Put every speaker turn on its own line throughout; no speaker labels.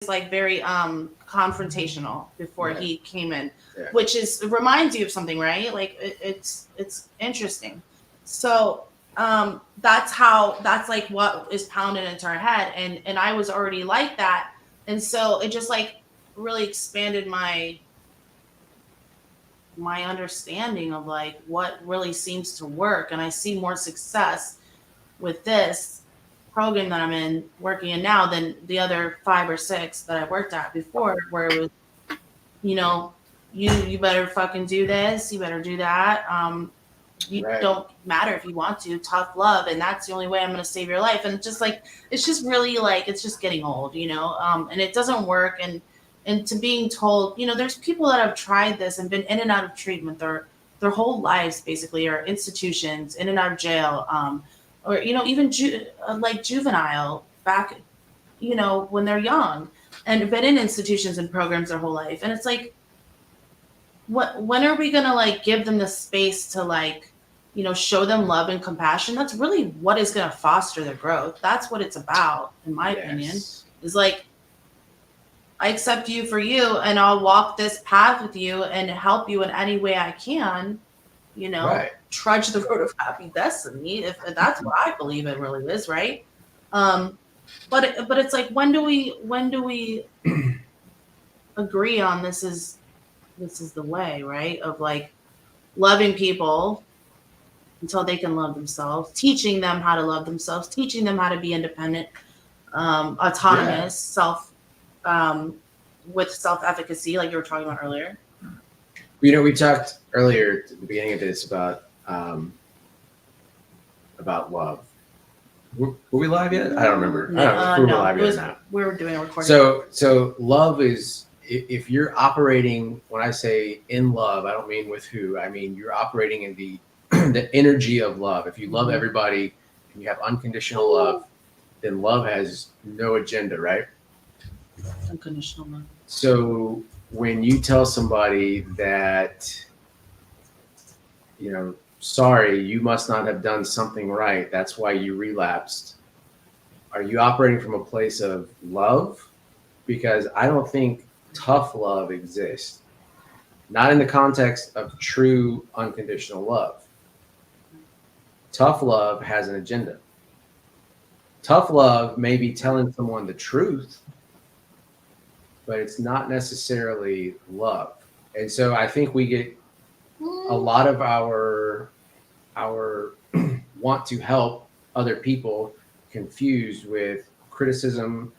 like very confrontational before
Right.
he came in,
Yeah.
which is reminds you of something, right? Like it's interesting. So that's like what is pounded into our head, and I was already like that, and so it just like really expanded my understanding of like what really seems to work, and I see more success with this program that I'm in working in now than the other five or six that I worked at before, where it was, you know, you better fucking do this, you better do that. You
Right.
don't matter if you want to, tough love, and that's the only way I'm gonna save your life. And just like it's just really like it's just getting old, and it doesn't work. And to being told, there's people that have tried this and been in and out of treatment their whole lives basically, or institutions, in and out of jail, or even like juvenile back, when they're young, and been in institutions and programs their whole life. And it's like, when are we gonna like give them the space to like, show them love and compassion? That's really what is gonna foster their growth. That's what it's about, in my opinion.
Yes.
Is like, I accept you for you, and I'll walk this path with you and help you in any way I can.
Right.
Trudge the road of happy destiny, if that's what I believe it really is, right? Um, but it's like, when do we agree on this is the way, right? Of like loving people until they can love themselves, teaching them how to love themselves, teaching them how to be independent,
Yeah.
autonomous, um, with self efficacy, like you were talking about earlier.
We talked earlier at the beginning of this about love. Were we live yet? I don't remember. I
No,
don't know if we were
no,
live
it
yet or
was
not.
we were doing a recording.
So love is, if you're operating, when I say in love, I don't mean with who. I mean you're operating in the the energy of love. If you love everybody and you have unconditional love, then love has no agenda, right?
Unconditional love.
So when you tell somebody that, sorry, you must not have done something right, that's why you relapsed, are you operating from a place of love? Because I don't think tough love exists, not in the context of true unconditional love. Tough love has an agenda. Tough love may be telling someone the truth, but it's not necessarily love. And so I think we get a lot of our want to help other people confused with criticism,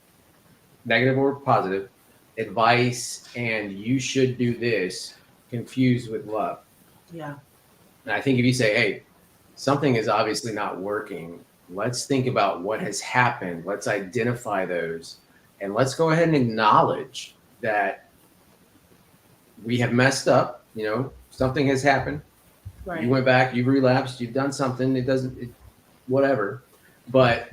negative or positive, advice, and you should do this, confused with love.
Yeah.
And I think if you say, hey, something is obviously not working, let's think about what has happened, let's identify those, and let's go ahead and acknowledge that we have messed up, something has happened.
Right.
You went back, you've relapsed, you've done something, whatever. But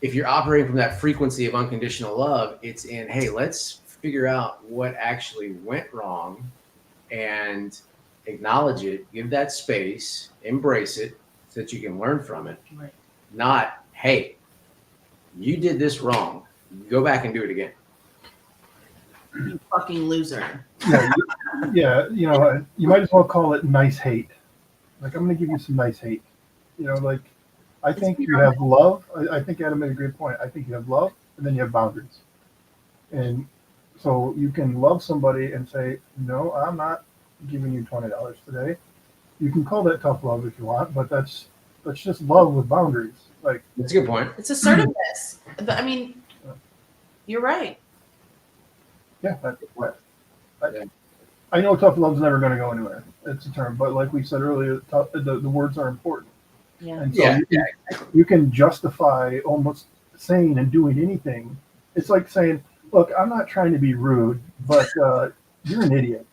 if you're operating from that frequency of unconditional love, it's in, hey, let's figure out what actually went wrong and acknowledge it, give that space, embrace it so that you can learn from it.
Right.
Not, hey, you did this wrong, go back and do it again.
You fucking loser.
Yeah, you might as well call it nice hate. Like, I'm going to give you some nice hate. Like, I think you have love. I think Adam made a great point. I think you have love, and then you have boundaries. And so you can love somebody and say, no, I'm not giving you $20 today. You can call that tough love if you want, but that's just love with boundaries. Like,
That's a good point.
It's assertiveness. But I mean, you're right.
yeah, that's what.
Yeah.
I know tough love's never going to go anywhere. It's a term, but like we said earlier, the words are important.
Yeah.
And so
Yeah,
you can justify almost saying and doing anything. It's like saying, look, I'm not trying to be rude, but you're an idiot.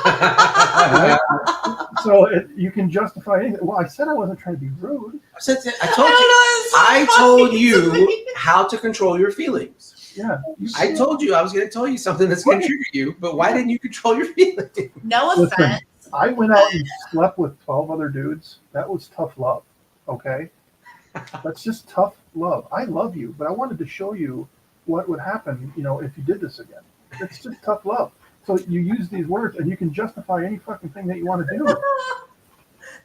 Right? So you can justify anything. Well, I said I wasn't trying to be rude.
I told you how to control your feelings.
Yeah.
I told you I was going to tell you something that's going to trigger you, but why didn't you control your feelings?
No
Listen,
offense.
I went out and slept with 12 other dudes. That was tough love. Okay? That's just tough love. I love you, but I wanted to show you what would happen, if you did this again. It's just tough love. So you use these words and you can justify any fucking thing that you want to do.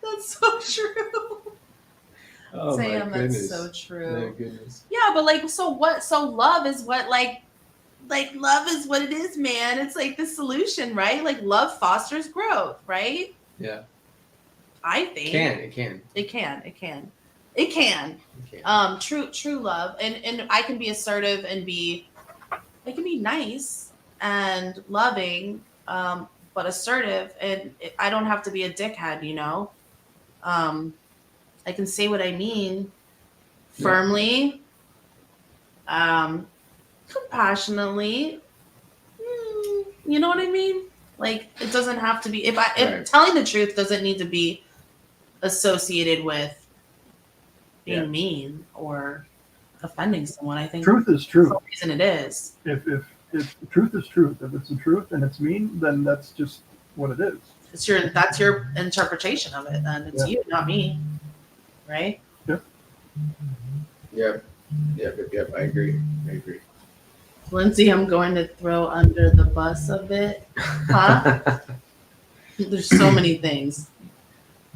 That's so true.
Oh
Sam,
my goodness.
that's so
My
true.
goodness.
Yeah, but like, so what? So love is what, like love is what it is, man. It's like the solution, right? Like love fosters growth, right?
Yeah.
I think
It can.
It can. True love, and I can be assertive and I can be nice and loving, but assertive, and I don't have to be a dickhead, I can say what I mean firmly, compassionately. You know what I mean? Like it doesn't have to be. If
Right.
telling the truth doesn't need to be associated with being mean or offending someone. I think
Truth is
for
truth.
some reason it is.
If truth is truth, if it's the truth and it's mean, then that's just what it is.
That's your interpretation of it, then it's you, not me. Right?
Yep. I agree.
Lindsay, I'm going to throw under the bus a bit. Huh? There's so many things.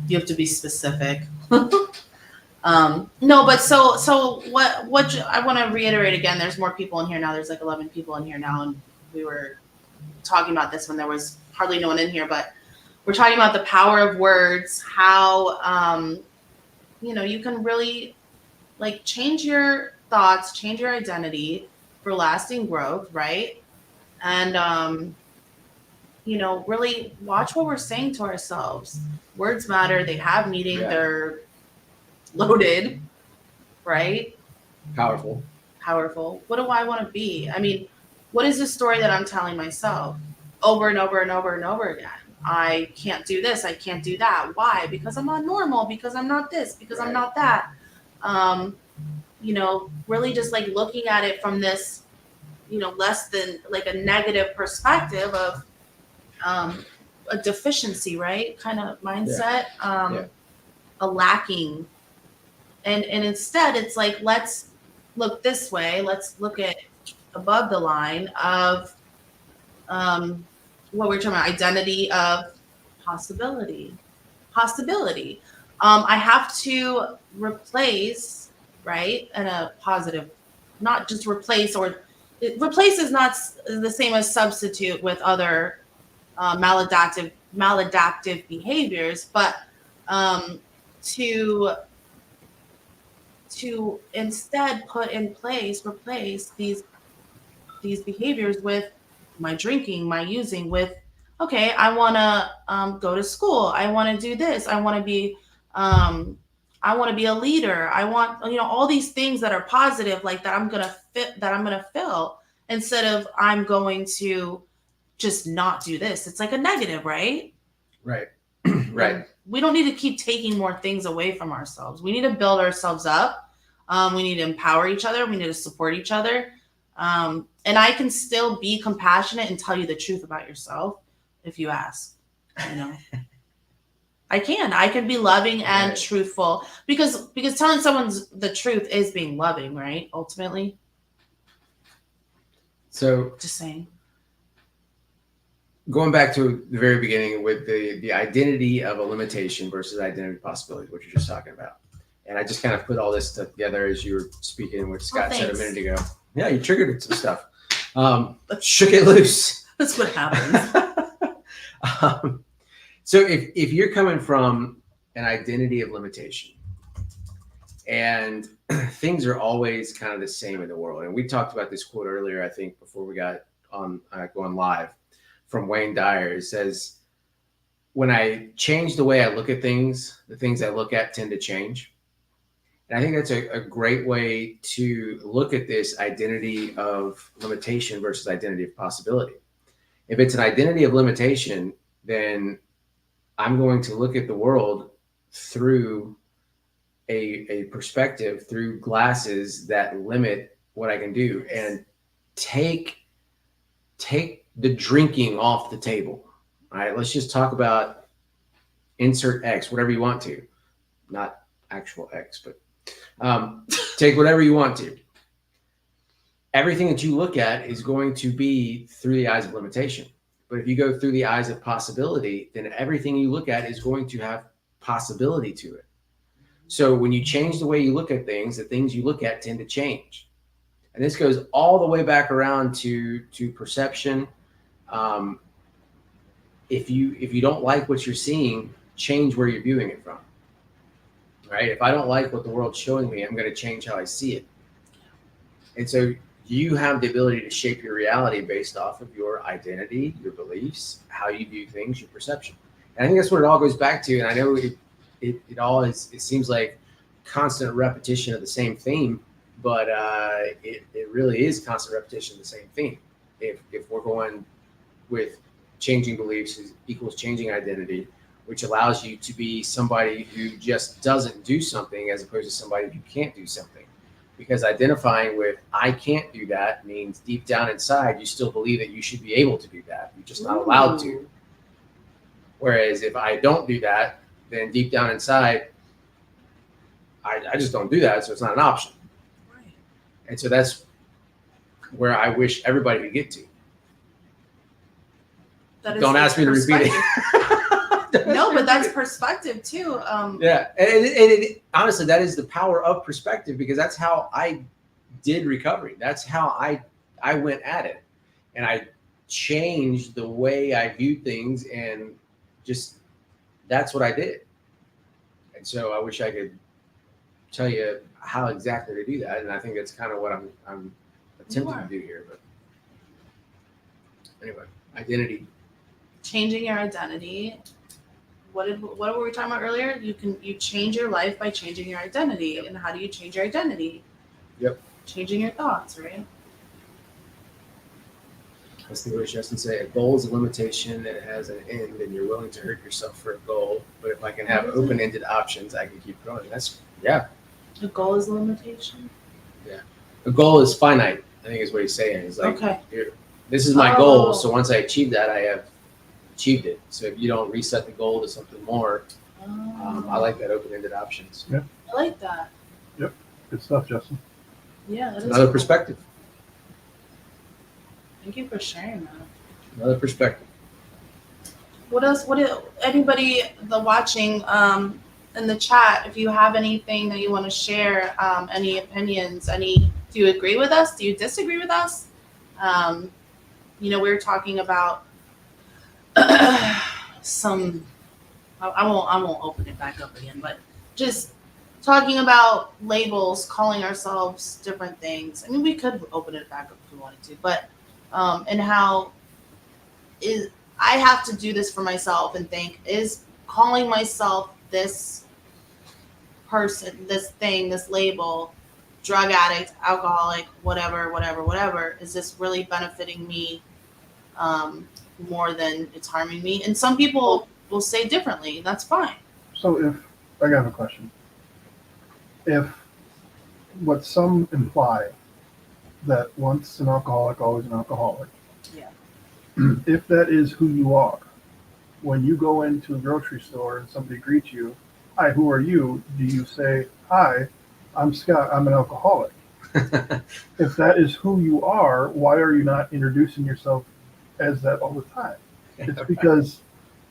You have to be specific. No, but so what I want to reiterate again, there's more people in here now. There's like 11 people in here now, and we were talking about this when there was hardly no one in here, but we're talking about the power of words, how you can really like change your thoughts, change your identity for lasting growth, right? And really watch what we're saying to ourselves. Words matter, they have meaning, they're loaded, right?
Powerful.
What do I want to be? I mean, what is the story that I'm telling myself over and over and over and over again? I can't do this, I can't do that. Why? Because I'm not normal, because I'm not this, because I'm not that. Really just like looking at it from this, less than like a negative perspective of a deficiency, right? Kind of mindset, a lacking. And instead it's like, let's look this way. Let's look at above the line of what we're talking about, identity of possibility. I have to replace, right? In a positive, not just replace, or replace is not the same as substitute with other maladaptive behaviors, but to instead put in place, replace these behaviors with my drinking, my using, with, okay, I want to go to school, I want to do this, I want to be a leader, I want, all these things that are positive, like that I'm gonna fill, instead of I'm going to just not do this. It's like a negative, right?
Right.
And we don't need to keep taking more things away from ourselves. We need to build ourselves up. We need to empower each other. We need to support each other. And I can still be compassionate and tell you the truth about yourself if you ask. I can be loving and truthful, because telling someone the truth is being loving, right? Ultimately.
So
just saying.
Going back to the very beginning with the identity of a limitation versus identity of possibility, what you're just talking about. And I just kind of put all this together as you were speaking, which Scott said a minute ago. Yeah, you triggered some stuff. Shook it loose.
That's what happens.
So if you're coming from an identity of limitation and things are always kind of the same in the world, and we talked about this quote earlier, I think, before we got on going live, from Wayne Dyer. It says, when I change the way I look at things, the things I look at tend to change. And I think that's a great way to look at this identity of limitation versus identity of possibility. If it's an identity of limitation, then I'm going to look at the world through a perspective, through glasses that limit what I can do, and take the drinking off the table. All right, let's just talk about insert X, whatever you want to, not actual X, but take whatever you want to. everything that you look at is going to be through the eyes of limitation. But if you go through the eyes of possibility, then everything you look at is going to have possibility to it. So when you change the way you look at things, the things you look at tend to change. And this goes all the way back around to perception. If you don't like what you're seeing, change where you're viewing it from. Right? If I don't like what the world's showing me, I'm going to change how I see it. And so you have the ability to shape your reality based off of your identity, your beliefs, how you view things, your perception. And I think that's what it all goes back to. And I know it seems like constant repetition of the same theme, but it really is constant repetition of the same theme. If we're going with changing beliefs equals changing identity, which allows you to be somebody who just doesn't do something as opposed to somebody who can't do something. Because identifying with I can't do that means deep down inside you still believe that you should be able to do that. You're just not allowed to. Whereas if I don't do that, then deep down inside, I just don't do that, so it's not an option.
Right.
And so that's where I wish everybody could get to. Don't ask me to repeat it.
No, but that's perspective too.
Yeah, and honestly, that is the power of perspective, because that's how I did recovery. That's how I went at it, and I changed the way I viewed things, and just that's what I did. And so I wish I could tell you how exactly to do that, and I think that's kind of what I'm attempting to do here. But anyway, identity.
Changing your identity. What were we talking about earlier? You change your life by changing your identity. And how do you change your identity?
Yep.
Changing your thoughts, right?
That's the way Justin say. A goal is a limitation that has an end, and you're willing to hurt yourself for a goal. But if I can have open-ended options, I can keep going. Yeah.
A goal is a limitation.
Yeah. A goal is finite, I think is what he's saying. It's like,
okay.
Here, this is my goal. So once I achieve that, I have achieved it. So if you don't reset the goal to something more, I like that open-ended options.
Yeah.
I like that.
Yep. Good stuff, Justin.
Yeah. That is
Another
cool.
perspective.
Thank you for sharing that.
Another perspective.
What else? Anybody watching in the chat, if you have anything that you want to share, any opinions, do you agree with us? Do you disagree with us? We were talking about some. I won't open it back up again, but just talking about labels, calling ourselves different things. I mean, we could open it back up if we wanted to, but and how I have to do this for myself and think, is calling myself this person, this thing, this label, drug addict, alcoholic, whatever, is this really benefiting me more than it's harming me? And some people will say differently. That's fine.
So if I got a question, if what some imply that once an alcoholic, always an alcoholic.
Yeah.
If that is who you are, when you go into a grocery store and somebody greets you, hi, who are you? Do you say, hi, I'm Scott, I'm an alcoholic? If that is who you are, why are you not introducing yourself as that all the time? It's because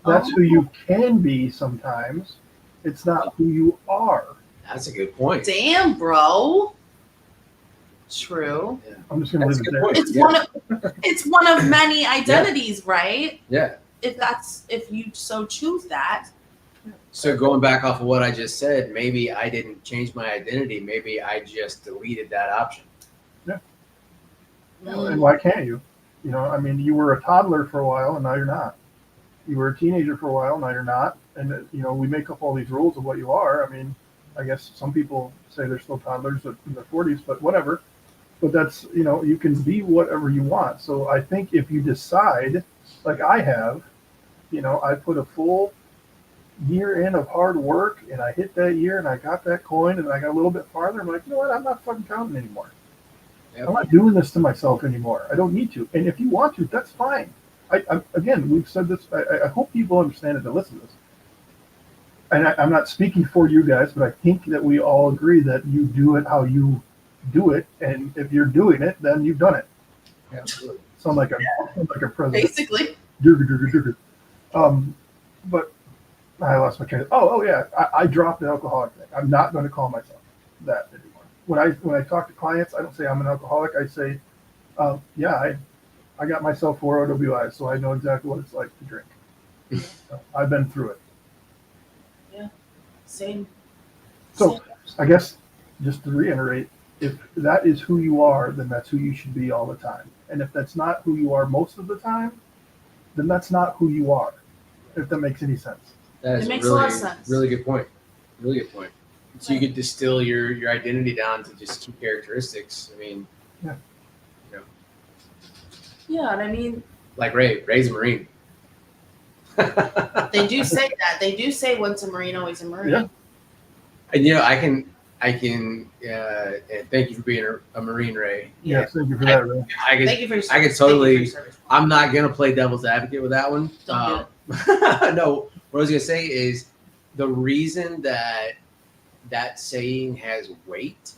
that's who you can be sometimes. It's not who you are.
That's a good point.
Damn, bro. True.
Yeah.
I'm just going to leave it there.
Point.
It's one of many identities, right?
Yeah.
If you so choose that.
So going back off of what I just said, maybe I didn't change my identity. Maybe I just deleted that option.
Yeah. And why can't you? I mean, you were a toddler for a while and now you're not. You were a teenager for a while, now you're not. And, we make up all these rules of what you are. I mean, I guess some people say they're still toddlers in their 40s, but whatever. But that's, you can be whatever you want. So I think if you decide, like I have, I put a full year in of hard work and I hit that year and I got that coin and I got a little bit farther. I'm like, you know what? I'm not fucking counting anymore. Yep. I'm not doing this to myself anymore. I don't need to. And if you want to, that's fine. Again, we've said this. I hope people understand it to listen to this. And I'm not speaking for you guys, but I think that we all agree that you do it how you do it, and if you're doing it, then you've done it.
Absolutely.
Sound like a president.
Basically.
But I lost my train. Oh yeah, I dropped the alcoholic thing. I'm not going to call myself that anymore. When I talk to clients, I don't say I'm an alcoholic. I say, yeah, I got myself 4 OWIs, so I know exactly what it's like to drink. I've been through it.
Same.
So I guess just to reiterate, if that is who you are, then that's who you should be all the time. And if that's not who you are most of the time, then that's not who you are. If that makes any sense.
That is
It makes
really,
a lot of sense.
really good point. Really good point. So you could distill your identity down to just 2 characteristics. I mean,
Yeah.
you know,
Yeah, and I mean,
like Ray's a Marine.
they do say that. They do say once a Marine, always a Marine.
Yeah.
And I can. And thank you for being a Marine, Ray.
Yeah, thank you for that, Ray.
Thank you for your service.
I could
Thank you for
totally.
your service.
I'm not gonna play devil's advocate with that one.
Don't
No, what I was gonna say is the reason that saying has weight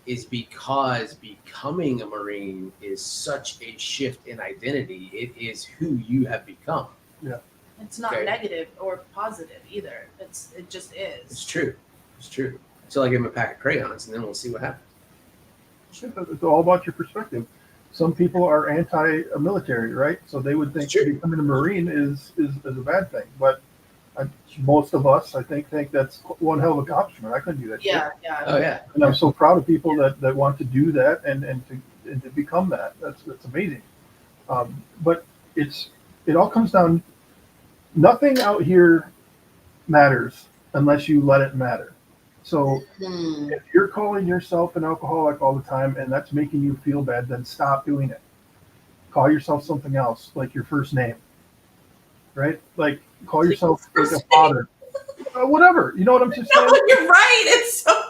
is because becoming a Marine is such a shift in identity. It is who you have become.
It's not
Okay.
negative or positive either. It just
It's
is.
true. It's true. So I'll give him a pack of crayons, and then we'll see what happens.
It's all about your perspective. Some people are anti-military, right? So they would think
It's true.
becoming a Marine is a bad thing. But most of us, I think that's one hell of a accomplishment. I couldn't do that.
Yeah,
shit.
yeah.
Oh yeah.
And I'm so proud of people that want to do that and to become that. That's amazing. But it all comes down. Nothing out here matters unless you let it matter. So
Hmm.
if you're calling yourself an alcoholic all the time and that's making you feel bad, then stop doing it. Call yourself something else, like your first name, right? Like call yourself like a father, whatever. You know what I'm just saying?
No, you're right. It's so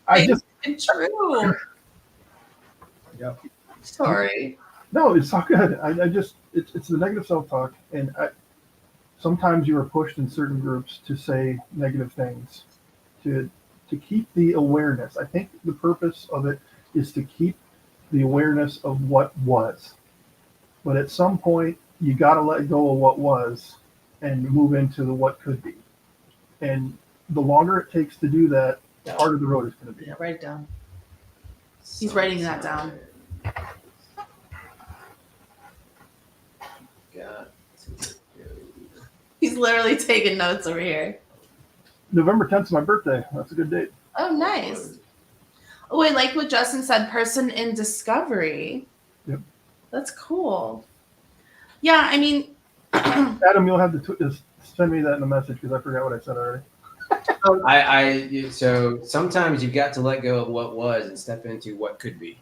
I just
true.
Yep.
Sorry.
no, it's not good. I just it's the negative self-talk, and sometimes you are pushed in certain groups to say negative things, to keep the awareness. I think the purpose of it is to keep the awareness of what was. But at some point, you got to let go of what was and move into the what could be. And the longer it takes to do that, the harder the road is going to be.
Yeah, write it down. He's writing that down.
Got to go.
He's literally taking notes over here.
November 10th is my birthday. That's a good date.
Oh, nice. Oh, I like what Justin said. Person in discovery.
Yep.
That's cool. Yeah, I mean,
Adam, you'll have to just send me that in a message because I forgot what I said already.
So sometimes you've got to let go of what was and step into what could be.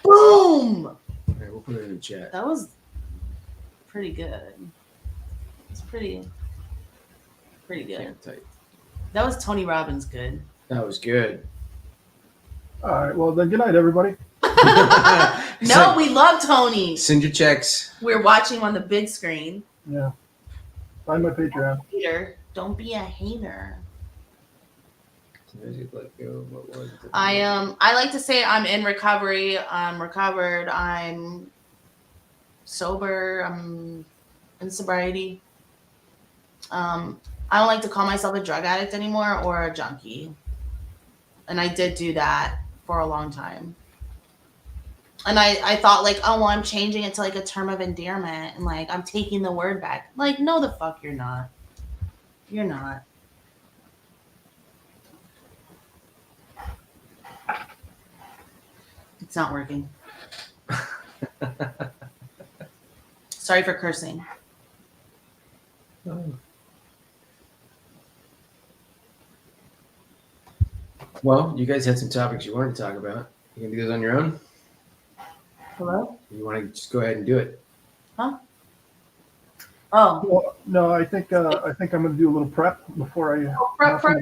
boom.
All right, we'll put it in the chat.
That was pretty good. It's pretty good.
Can't type.
That was Tony Robbins good.
That was good.
All right. Well, then good night, everybody.
No, we love Tony.
Send your checks.
We're watching on the big screen.
Yeah. Find my Patreon.
Hater. Don't be a hater.
Let go of what was.
I like to say I'm in recovery. I'm recovered. I'm sober. I'm in sobriety. I don't like to call myself a drug addict anymore or a junkie. And I did do that for a long time. And I thought like, oh, well, I'm changing it to like a term of endearment and like I'm taking the word back. Like, no, the fuck you're not. You're not. It's not working. Sorry for cursing.
Well, you guys had some topics you wanted to talk about. You can do those on your own.
Hello?
You want to just go ahead and do it.
Oh,
Well, no, I think I'm going to do a little prep before I.
prep.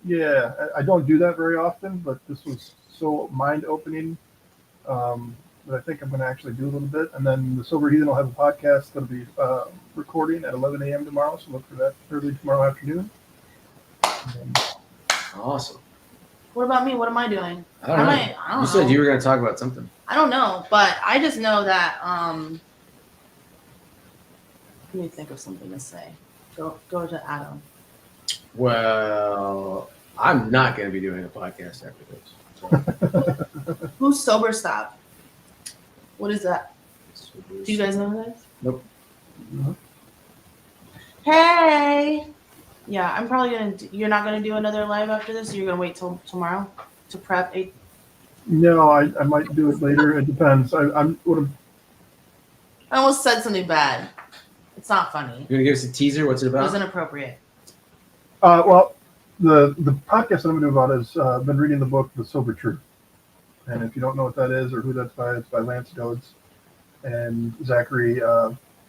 Yeah, I don't do that very often, but this was so mind-opening that I think I'm going to actually do a little bit. And then the Sober Heathen will have a podcast that'll be recording at 11 a.m. tomorrow, so look for that early tomorrow afternoon. And
Awesome.
What about me? What am I doing?
I don't know.
I don't
You said
know.
you were going to talk about something.
I don't know, but I just know that. Let me think of something to say. Go to Adam.
Well, I'm not going to be doing a podcast after this. So.
Who's Sober Stop? What is that? Do you guys know who that is?
Nope.
Mhm.
Hey. Yeah, I'm probably gonna. You're not gonna do another live after this. You're gonna wait till tomorrow to prep.
No, I might do it later. It depends. I'm what I'm,
I almost said something bad. It's not funny.
You going to give us a teaser? What's it
It was
about?
inappropriate.
well, the podcast I'm going to do about is I've been reading the book The Sober Truth, and if you don't know what that is or who that's by, it's by Lance Dodds and Zachary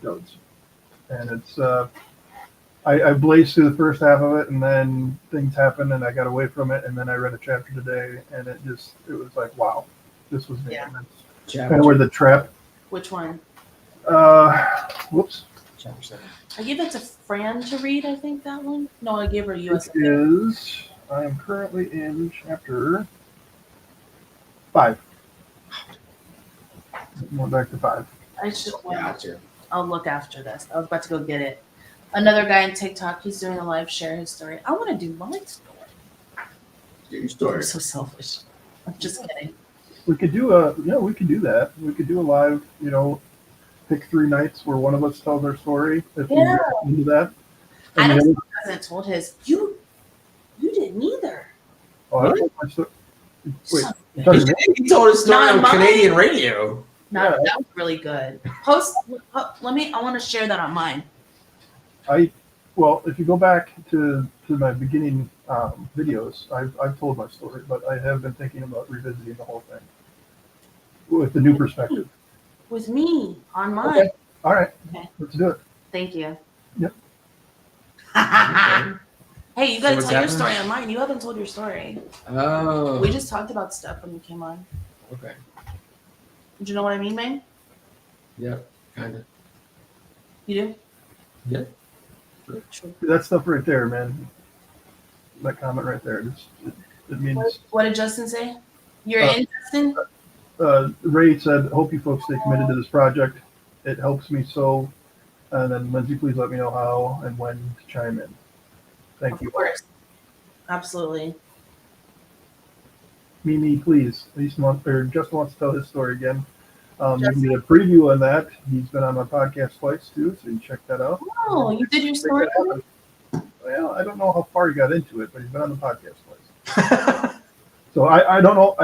Dodds, and it's I blazed through the first half of it, and then things happened, and I got away from it, and then I read a chapter today, and it was like, wow, this was me.
Yeah.
And that's
Chapter,
kind of where the trap.
Which one?
Whoops.
chapter 7.
I gave it to Fran to read. I think that one. No, I gave her
It
US.
is. I am currently in chapter 5. Going back to 5.
I should.
Gotcha.
I'll look after this. I was about to go get it. Another guy on TikTok. He's doing a live share his story. I want to do my story.
Get your story.
I'm so selfish. I'm just kidding.
We could do we could do that. We could do a live, pick 3 nights where one of us tells our story. If
Yeah.
we do that.
I
And the
don't
other-
hasn't told his. You didn't either.
I told my sto- Wait,
Son of a
you talking to me?
He told his story
Not
on
mine.
Canadian radio.
No,
Yeah.
that was really good. Let me. I want to share that on mine.
Well, if you go back to my beginning videos, I've told my story, but I have been thinking about revisiting the whole thing with the new perspective.
With me on mine.
Okay. All right,
Okay.
let's do it.
Thank you.
Yep.
Hey, you gotta
what's
tell your
happening?
story on mine. You haven't told your story.
Oh.
We just talked about stuff when you came on.
Okay.
Did you know what I mean, man?
Yep. Kind of.
You do?
Yeah.
Sure.
That stuff right there, man. That comment right there. It means
What did Justin say? You're
Uh,
in, Justin?
Ray said, "Hope you folks stay committed to this project. It helps me so." And then Lindsay, please let me know how and when to chime in. Thank
Of
you.
course. Absolutely.
Mimi, please. Justin wants to tell his story again. You can get a preview on that. He's been on my podcast twice too, so you check that out.
Oh, you did your story?
Well, I don't know how far he got into it, but he's been on the podcast twice. So I don't know.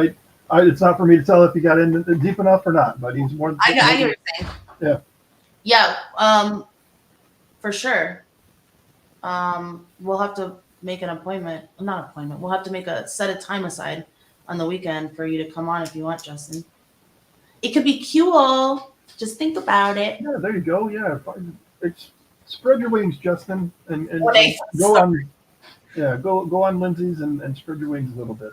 It's not for me to tell if he got in deep enough or not, but he's more than
I get what you're saying.
Yeah.
Yeah, for sure. We'll have to make an appointment. Not appointment. We'll have to set a time aside on the weekend for you to come on if you want, Justin. It could be cool. Just think about it.
Yeah, there you go. Yeah, it's spread your wings, Justin, and
Okay,
go on. Yeah, go on Lindsay's and spread your wings a little bit.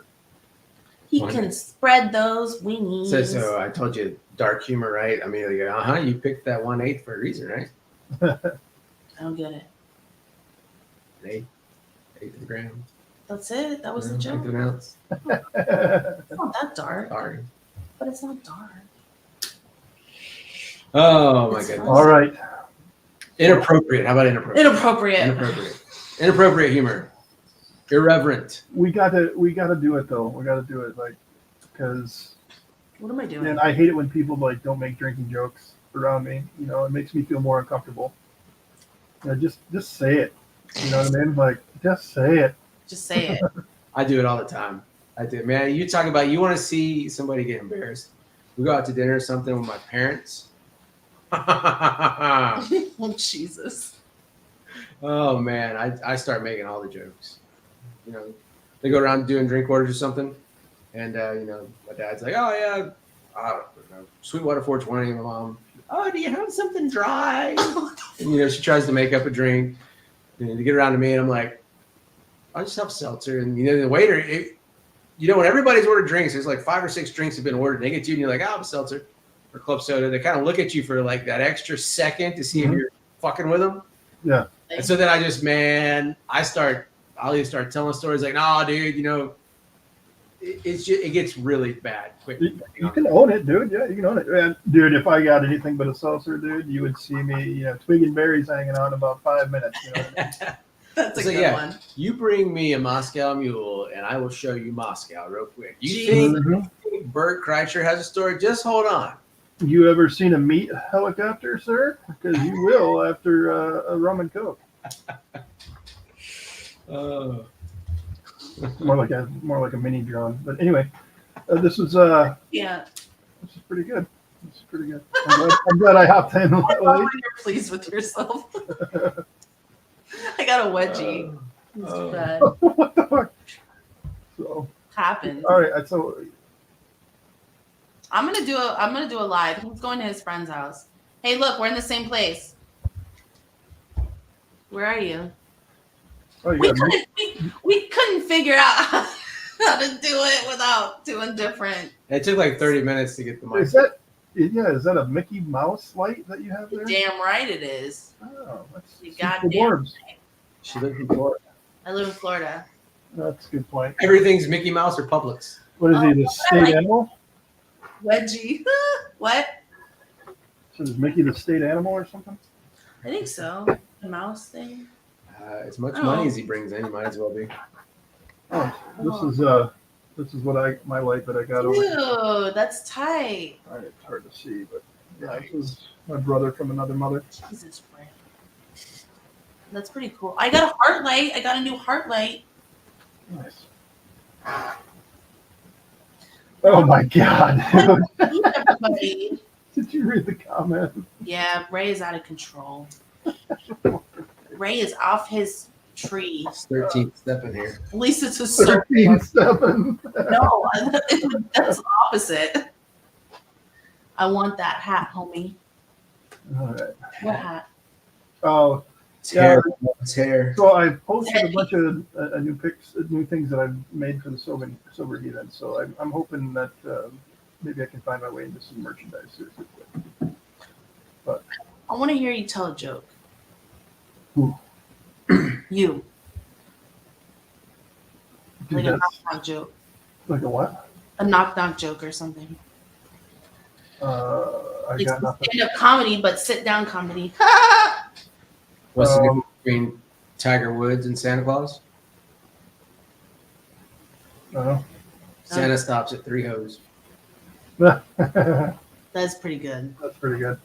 He
Funny.
can spread those wings.
So I told you dark humor, right? I mean, like, you picked that 1/8 for a reason, right?
I don't get it.
An eighth of the gram.
That's it. That was the
Eighth
joke.
of an ounce.
It's not that dark,
Sorry.
but it's not dark.
Oh my
It's
goodness.
All right.
Inappropriate. How about inappropriate?
Inappropriate.
Inappropriate. Inappropriate humor. Irreverent.
We gotta do it though. We gotta do it because
What am I doing?
and I hate it when people don't make drinking jokes around me. It makes me feel more uncomfortable. Just say it. You know what I mean? Just say it.
Just say it.
I do it all the time. I do. Man, you talk about you want to see somebody get embarrassed. We go out to dinner or something with my parents.
Oh, Jesus.
Oh man, I start making all the jokes. They go around doing drink orders or something, and my dad's like, "Oh yeah, I don't know, Sweetwater 420." My mom, "Oh, do you have something dry?" And she tries to make up a drink, and to get around to me, and I'm like, "I just have seltzer." And the waiter, when everybody's ordered drinks, there's like 5 or 6 drinks have been ordered. They get to you, and you're like, "Oh, I have a seltzer." Or club soda, they kind of look at you for like that extra second to see if you're fucking with them.
Yeah.
And so then I'll either start telling stories like, "No, dude, it gets really bad quick.
You can own it, dude. Yeah, you can own it. And, dude, if I got anything but a seltzer, dude, you would see me, twigging berries hanging on in about 5 minutes. You know what I mean?
That's a
So,
good
yeah.
one.
You bring me a Moscow Mule, and I will show you Moscow real quick. You
Jeez.
think Bert Kreischer has a story? Just hold on.
You ever seen a meat helicopter, sir? Because you will after a rum and coke. More like a mini drone. But anyway, this is
Yeah.
pretty good. This is pretty good. I'm glad I hopped in
I love
late.
when you're pleased with yourself. I got a wedgie. It's bad.
What the fuck? So,
Happens.
all right. So,
I'm gonna do a live. He's going to his friend's house. Hey, look, we're in the same place. Where are you?
oh, you
We
got me.
couldn't figure out how to do it without doing different.
It took like 30 minutes to get the mic.
Is that a Mickey Mouse light that you have there?
Damn right it is.
Oh, that's
You
super
goddamn
dwarves.
She lived in Florida.
I live in Florida.
That's a good point.
Everything's Mickey Mouse or Publix.
What is he, the state animal?
Wedgie. What?
So is Mickey the state animal or something?
I think so. The mouse thing.
As much
Oh.
money as he brings in, he might as well be.
Oh, this is my light that I got over.
Dude, that's tight.
All right, it's hard to see, but yeah, this is my brother from another mother.
Jesus Christ. That's pretty cool. I got a heart light. I got a new heart light.
Nice. Oh my God!
Ooh, everybody.
Did you read the comment?
Yeah, Ray is out of control. Ray is off his tree.
It's 13th step in here.
At least it's a circle.
13-7.
No, that's the opposite. I want that hat, homie.
All right.
What hat?
Oh,
It's
Yeah.
hair. It's hair.
so I posted a bunch of new things that I've made for the sober heathen. So I'm hoping that maybe I can find my way into some merchandise here.
I want to hear you tell a joke.
Who?
You.
Dude,
Like a
that's
knock-knock joke.
like a what?
A knock-knock joke or something.
I
Like
got nothing.
stand-up comedy, but sit-down comedy.
What's the
Um,
difference between Tiger Woods and Santa Claus?
No.
Santa stops at 3 hoes.
That's
That's pretty good.
pretty good.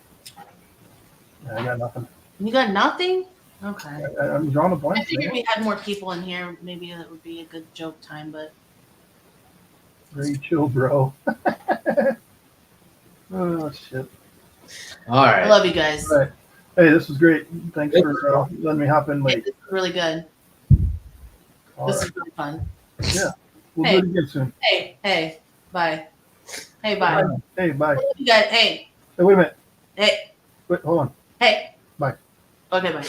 Yeah, I got nothing.
You got nothing? Okay.
I'm drawing a
I
blank.
figured
Man.
we had more people in here. Maybe that would be a good joke time, but
Very chill, bro. Oh shit!
All
I
right.
love you guys.
All right. Hey, this was great. Thanks for letting me hop in
Hey,
late.
this is really good.
All
This
right.
is really fun.
We'll
Hey.
do it again soon.
Hey, bye. Hey, bye.
Hey, bye.
I love you guys. Hey,
Hey, wait a minute.
hey,
Wait, hold on.
hey.
Bye.
Okay, bye.